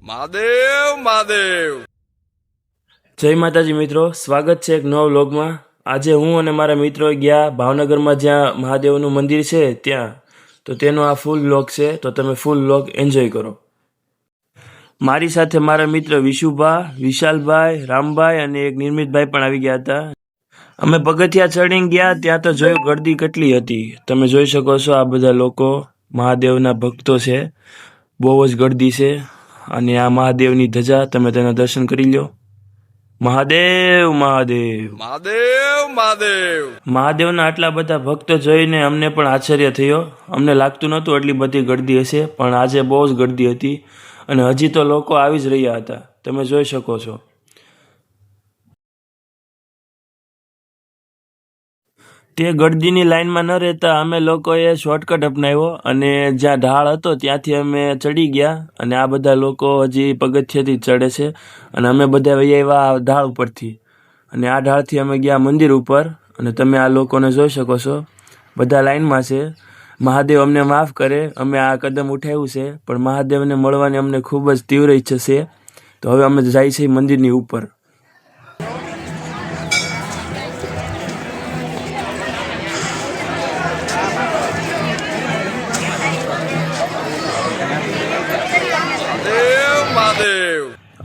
મહાદેવ મહાદેવ. જય માતાજી મિત્રો, સ્વાગત છે એક નવા વ્લોગમાં. આજે હું અને મારા મિત્રો ગયા ભાવનગરમાં જ્યાં મહાદેવનું મંદિર છે ત્યાં. તો તેનો આ ફૂલ વ્લોગ છે, તો તમે ફૂલ વ્લોગ એન્જોય કરો. મારી સાથે મારા મિત્ર વિશુભા, વિશાલભાઈ, રામભાઈ અને એક નિર્મિતભાઈ પણ આવી ગયા હતા. અમે પગથિયા ચડીને ગયા ત્યાં તો જોયું ગળદી કેટલી હતી. તમે જોઈ શકો છો, આ બધા લોકો મહાદેવના ભક્તો છે. બહુ જ ગળદી છે. અને આ મહાદેવની ધજા, તમે તેના દર્શન કરી લો. મહાદેવ મહાદેવ મહાદેવ મહાદેવ. મહાદેવના આટલા બધા ભક્તો જોઈને અમને પણ આશ્ચર્ય થયો. અમને લાગતું નહોતું આટલી બધી ગળદી હશે, પણ આજે બહુ જ ગળદી હતી. અને હજી તો લોકો આવી જ રહ્યા હતા, તમે જોઈ શકો છો. તે ગળદીની લાઈનમાં ન રહેતા અમે લોકોએ શોર્ટકટ અપનાવ્યો અને જ્યાં ઢાળ હતો ત્યાંથી અમે ચડી ગયા. અને આ બધા લોકો હજી પગથિયાથી ચડે છે અને અમે બધા વહી આવ્યા ઢાળ ઉપરથી. અને આ ઢાળથી અમે ગયા મંદિર ઉપર. અને તમે આ લોકોને જોઈ શકો છો, બધા લાઈનમાં છે. મહાદેવ અમને માફ કરે, અમે આ કદમ ઉઠાવ્યું છે, પણ મહાદેવને મળવાની અમને ખૂબ જ તીવ્ર ઈચ્છા છે. તો હવે અમે જાય છે મંદિરની ઉપર.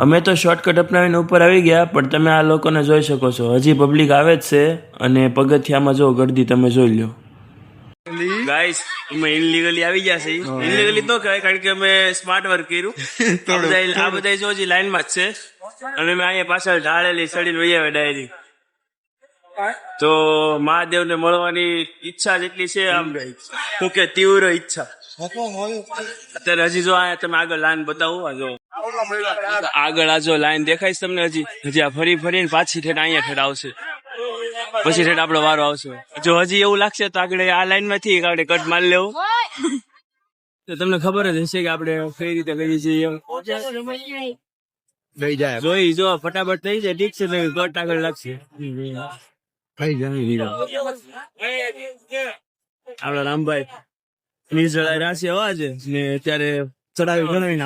અમે તો શોર્ટકટ અપનાવીને ઉપર આવી ગયા, પણ તમે આ લોકોને જોઈ શકો છો, હજી પબ્લિક આવે જ છે. અને પગથિયામાં જો ગળદી તમે જોઈ લો. ગાઈસ, અમે ઇનલીગલી આવી ગયા છે. ઇનલીગલી તો કહેવાય, કારણ કે અમે સ્માર્ટ વર્ક કર્યું. આ બધા જો હજી લાઈનમાં જ છે. અને મેં અહીંયા પાછળ ઢાળેલી ચડીને વહી આવે ડાયરી. તો મહાદેવને મળવાની ઈચ્છા જેટલી છે, આમ શું કે તીવ્ર ઈચ્છા. અત્યારે હજી જો આ તમે આગળ લાઈન બતાવો, આ જો આગળ આ જો લાઈન દેખાય છે તમને. હજી આ ફરી ફરીને પાછી ઠેઠ અહીંયા ઠેઠ આવશે, પછી ઠેઠ આપણો વારો આવશે. જો હજી એવું લાગશે તો આગળ આ લાઈન માંથી આપણે કટ મારી લેવું. તો તમને ખબર જ હશે કે આપણે કઈ રીતે કરીએ છીએ. જોઈ જો ફટાફટ થઈ જાય, ઠીક છે, કટ આગળ લાગશે. આપડા રામભાઈ નિર્જળા રાશિ અવાજ ને અત્યારે ચડાવી ગણાવીને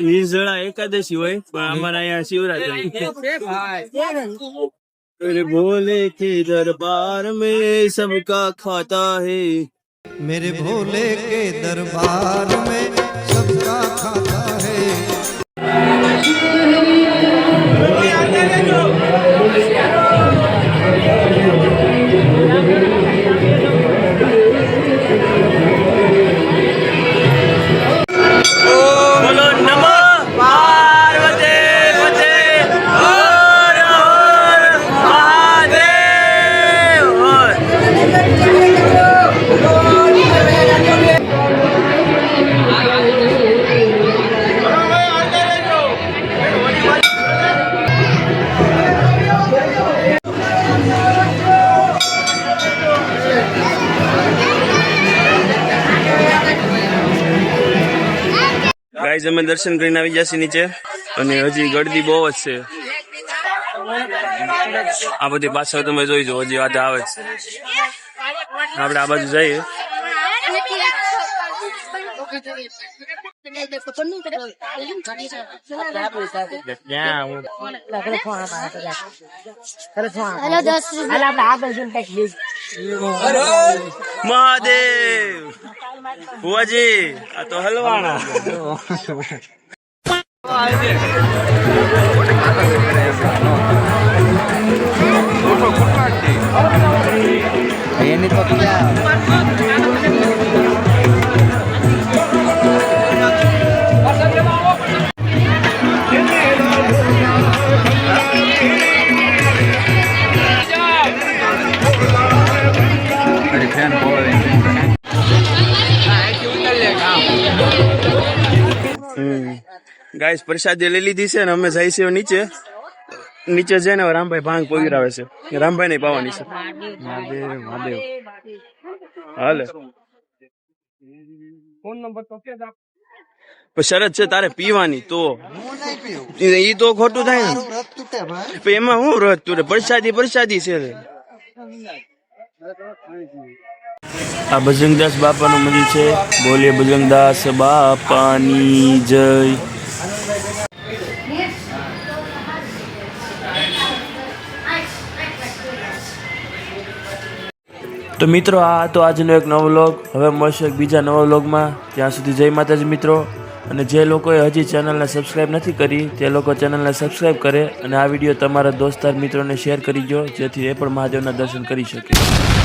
નિર્જળા એકાદશી હોય, પણ અમારા અહીંયા શિવરાત્રી. मेरे भोले के दरबार में सबका खाता है, मेरे भोले के दरबार में सबका खाता है. ગાઈઝ, અમે દર્શન કરીને આવી જશે નીચે. અને હજી ગળદી બહુ જ છે. આ બધી પાછળ તમે જોઈ જો, હજી વાત આવે છે. આપણે આ બાજુ જઈએ. મહાદેવ ભુવાજી, આ તો હલવાણા. એની તો ગાઈસ, પ્રસાદી લઈ લીધી છે ને અમે જાય છે નીચે. નીચે જઈને રામભાઈ ભાંગ પગરાવે છે. રામભાઈ ને પાવાની છે. હાલે ફોન નંબર તો કે શરત છે તારે પીવાની, તો ઈ તો ખોટું થાય ને. એમાં હું રત તું પ્રસાદી છે. આ બજરંગદાસ બાપાનું મંદિર છે. બોલીએ બજરંગદાસ બાપાની જય. તો મિત્રો આ હતો આજનો એક નવો વ્લોગ. હવે મળશે એક બીજા નવા વ્લોગમાં. ત્યાં સુધી જય માતાજી મિત્રો. અને જે લોકોએ હજી ચેનલને સબસ્ક્રાઈબ નથી કરી તે લોકો ચેનલને સબસ્ક્રાઈબ કરે અને આ વિડીયો તમારા દોસ્તાર મિત્રોને શેર કરી દો, જેથી એ પણ મહાદેવના દર્શન કરી શકે.